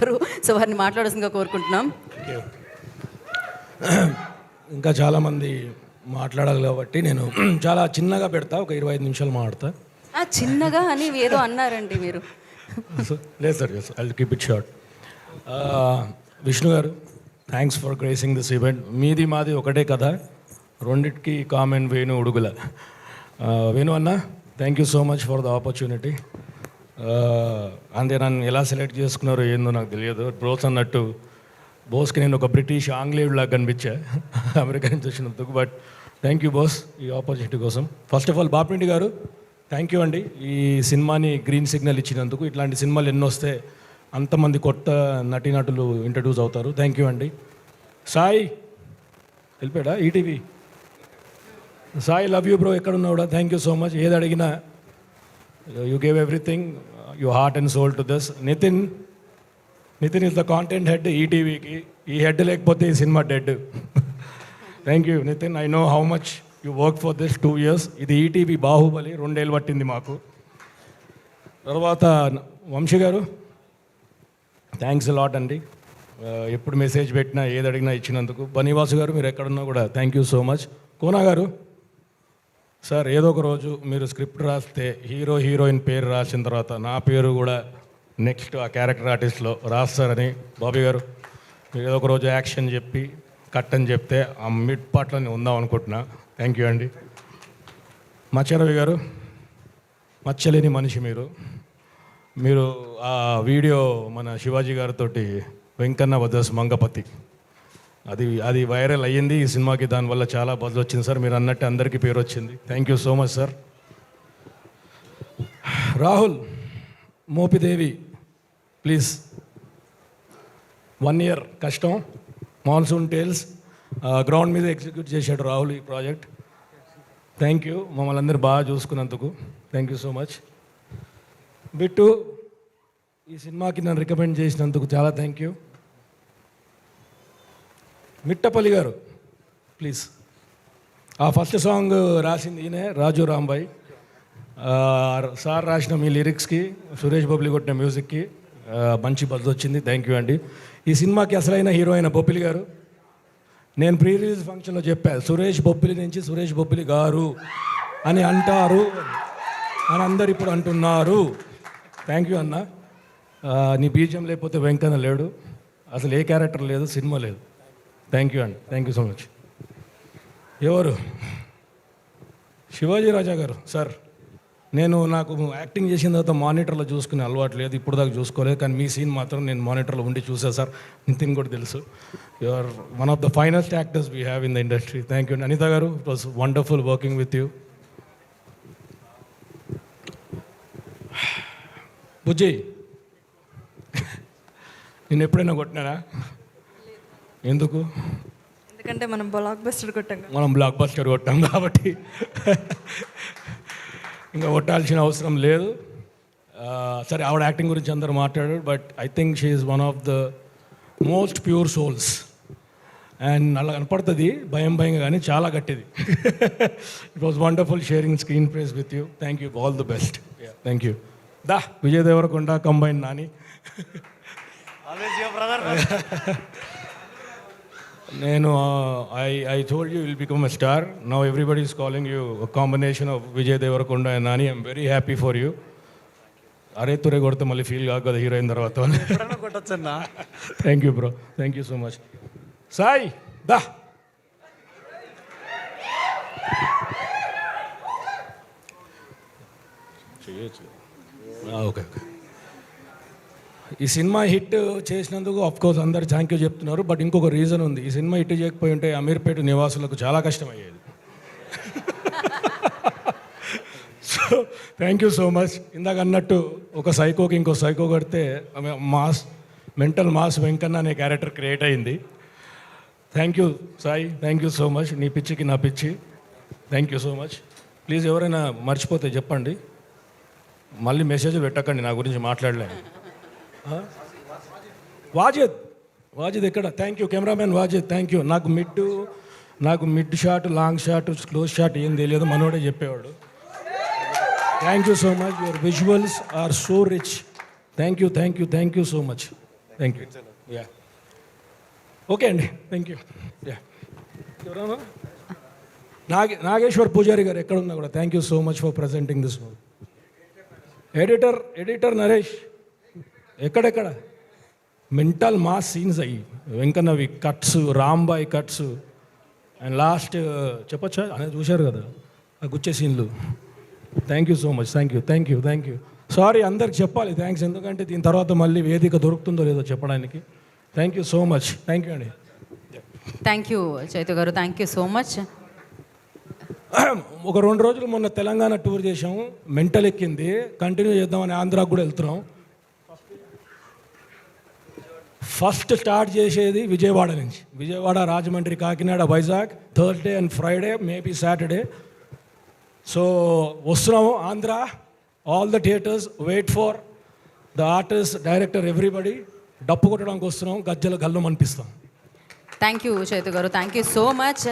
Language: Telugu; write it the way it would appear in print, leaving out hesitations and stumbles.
ఉంటారు. సో వారిని మాట్లాడాల్సిందిగా కోరుకుంటున్నాం. ఇంకా చాలామంది మాట్లాడాలి కాబట్టి నేను చాలా చిన్నగా పెడతా, ఒక 25 నిమిషాలు మాట్లాడతా. చిన్నగా అని ఏదో అన్నారండి మీరు. లేదు sir, yes I keep it short. Vishnu garu, thanks for gracing this event. మీది మాది ఒకటే కదా, రెండిటికి కామెంట్ వేణు ఉడుగుల. వేణు అన్న, thank you so much for the opportunity. అంతే, నన్ను ఎలా సెలెక్ట్ చేసుకున్నారో ఏందో నాకు తెలియదు. బ్రోస్ అన్నట్టు బోస్కి నేను ఒక బ్రిటిష్ ఆంగ్లేయుడిలాగా కనిపించా అమెరికా నుంచి వచ్చినందుకు. బట్ థ్యాంక్ యూ బాస్ ఈ ఆపర్చునిటీ కోసం. ఫస్ట్ ఆఫ్ ఆల్ బాపిరెడ్డి గారు, థ్యాంక్ యూ అండి ఈ సినిమాని గ్రీన్ సిగ్నల్ ఇచ్చినందుకు. ఇట్లాంటి సినిమాలు ఎన్నో వస్తే అంతమంది కొత్త నటీనటులు ఇంట్రడ్యూస్ అవుతారు. థ్యాంక్ యూ అండి. సాయి వెళ్ళిపోయాడా ETV? Sai, love you bro, ఎక్కడున్నా కూడా థ్యాంక్ యూ సో మచ్. ఏది అడిగినా you gave everything, your heart and soul to this. Nitin is the content head ఈటీవీకి. ఈ హెడ్ లేకపోతే ఈ సినిమా dead. Thank you Nitin, I know how much you work for this 2 years. ఇది ఈటీవీ బాహుబలి, 2 ఏళ్ళు పట్టింది మాకు. తర్వాత వంశీ గారు, థ్యాంక్స్ లాట్ అండి. ఎప్పుడు మెసేజ్ పెట్టినా ఏది అడిగినా ఇచ్చినందుకు. బనీవాసు గారు, మీరు ఎక్కడున్నా కూడా thank you so much. Kona గారు సార్, ఏదో ఒక రోజు మీరు స్క్రిప్ట్ రాస్తే హీరో హీరోయిన్ పేరు రాసిన తర్వాత నా పేరు కూడా నెక్స్ట్ ఆ క్యారెక్టర్ ఆర్టిస్ట్లో రాస్తారని. బాబీ గారు, మీరు ఏదో ఒక రోజు యాక్షన్ చెప్పి కట్ అని చెప్తే ఆ మిడ్ పార్ట్లోనే ఉందాం అనుకుంటున్నా. థ్యాంక్ యూ అండి. మచ్చరవి గారు, మచ్చలేని మనిషి మీరు ఆ వీడియో మన శివాజీ గారితో వెంకన్న వదస్ మంగపతి, అది వైరల్ అయ్యింది ఈ సినిమాకి. దానివల్ల చాలా బజ్ వచ్చింది సార్. మీరు అన్నట్టు అందరికీ పేరు వచ్చింది. Thank you so much sir. Rahul Mopidevi, please 1 year కష్టం, మాన్సూన్ టేల్స్ గ్రౌండ్ మీద ఎగ్జిక్యూట్ చేశాడు రాహుల్ ఈ ప్రాజెక్ట్. థ్యాంక్ యూ, మమ్మల్ని అందరూ బాగా చూసుకున్నందుకు thank you so much. Bittu, ఈ సినిమాకి నన్ను రికమెండ్ చేసినందుకు చాలా థ్యాంక్ యూ. మిట్టపల్లి గారు, ప్లీజ్. ఆ ఫస్ట్ సాంగ్ రాసింది ఈయనే, రాజు రాంబాయ్ సార్. రాసిన మీ లిరిక్స్కి, సురేష్ బొబ్బిలి కొట్టిన మ్యూజిక్కి మంచి బజ్ వచ్చింది. థ్యాంక్ యూ అండి. ఈ సినిమాకి అసలైన హీరో అయిన బొబ్బిలి గారు, నేను ప్రీ రిలీజ్ ఫంక్షన్లో చెప్పాను, సురేష్ బొబ్బిలి నుంచి సురేష్ బొబ్బిలి గారు అని అంటారు అని అందరు ఇప్పుడు అంటున్నారు. థ్యాంక్ యూ అన్న. నీ బీజం లేకపోతే వెంకన్న లేడు, అసలు ఏ క్యారెక్టర్ లేదు, సినిమా లేదు. థ్యాంక్ యూ అండి, థ్యాంక్ యూ సో మచ్. ఎవరు? శివాజీ రాజా గారు సార్, నాకు యాక్టింగ్ చేసిన తర్వాత మానిటర్లో చూసుకునే అలవాటు లేదు, ఇప్పుడు దాకా చూసుకోలేదు. కానీ మీ సీన్ మాత్రం నేను మానిటర్లో ఉండి చూసాను సార్. నితిన్ కూడా తెలుసు. You are one of the finest actors we have in the industry. Thank you. Anitha garu, it was wonderful working with you. Bujji, నేను ఎప్పుడైనా కొట్టినానా? ఎందుకు? ఎందుకంటే మనం బ్లాక్ బస్టర్ కొట్టాం కాబట్టి ఇంకా కొట్టాల్సిన అవసరం లేదు. సరే, ఆవిడ యాక్టింగ్ గురించి అందరూ మాట్లాడారు, but I think she is one of the most pure souls. And అలా కనపడుతుంది భయంగా, కానీ చాలా గట్టిది. It was wonderful sharing screen place with you. Thank you, all the best. Thank you. Vijay Devarakonda combine Nani. నేను I told you will become a star. Now everybody is calling you a combination of Vijay Devarakonda and Nani. I'm very happy for you. అరే తురే కొడితే మళ్ళీ ఫీల్ కాదు కదా హీరోయిన్ తర్వాత. Thank you bro, thank you so much. Sai దా, ఓకే. ఈ సినిమా హిట్ చేసినందుకు అఫ్కోర్స్ అందరు థ్యాంక్ యూ చెప్తున్నారు, బట్ ఇంకొక రీజన్ ఉంది. ఈ సినిమా హిట్ చేయకపోయి ఉంటే అమీర్పేట నివాసులకు చాలా కష్టమయ్యేది. So thank you so much. ఇందాక అన్నట్టు ఒక సైకోకి ఇంకో సైకో కొడితే మెంటల్ మాస్ వెంకన్న అనే క్యారెక్టర్ క్రియేట్ అయింది. Thank you Sai, thank you so much. నీ పిచ్చికి నా పిచ్చి. Thank you so much. Please ఎవరైనా మర్చిపోతే చెప్పండి, మళ్ళీ మెసేజ్ పెట్టకండి నా గురించి మాట్లాడలేను. వాజిద్ ఎక్కడ? Thank you cameraman Wajid, thank you. నాకు mid shot, long shot, close shot ఏం తెలియదు, మనోడే చెప్పేవాడు. Thank you so much. Your visuals are so rich. Thank you so much. Thank you yeah okay అండి థ్యాంక్ యూ యా ఎవరన్నా నాగేశ్వర్ పూజారి గారు ఎక్కడ ఉన్నా కూడా thank you so much for presenting this movie. Editor Naresh ఎక్కడెక్కడ మెంటల్ మాస్ సీన్స్ అయ్యి వెంకన్నవి కట్స్ రాంబాయ్ కట్స్ అండ్ లాస్ట్ చెప్పచ్చా అనేది చూశారు కదా ఆ గుచ్చే సీన్లు. Thank you so much thank you sorry అందరికి చెప్పాలి థ్యాంక్స్, ఎందుకంటే దీని తర్వాత మళ్ళీ వేదిక దొరుకుతుందో లేదో చెప్పడానికి. Thank you so much thank you అండి. Thank you Chaitu garu, thank you so much. ఒక 2 రోజులు మొన్న తెలంగాణ టూర్ చేసాము, మెంటల్ ఎక్కింది, కంటిన్యూ చేద్దామని ఆంధ్రాకు కూడా వెళ్తున్నాం. ఫస్ట్ స్టార్ట్ చేసేది విజయవాడ నుంచి, Vijayawada, Rajahmundry, Kakinada, Vizag, Thursday and Friday, maybe Saturday. So వస్తున్నాము Andhra, all the theatres, wait for the artist, director, everybody. డప్పు కొట్టడానికి వస్తున్నాం, గజ్జల గల్లం అనిపిస్తాం. Thank you Chaitu garu, thank you so much.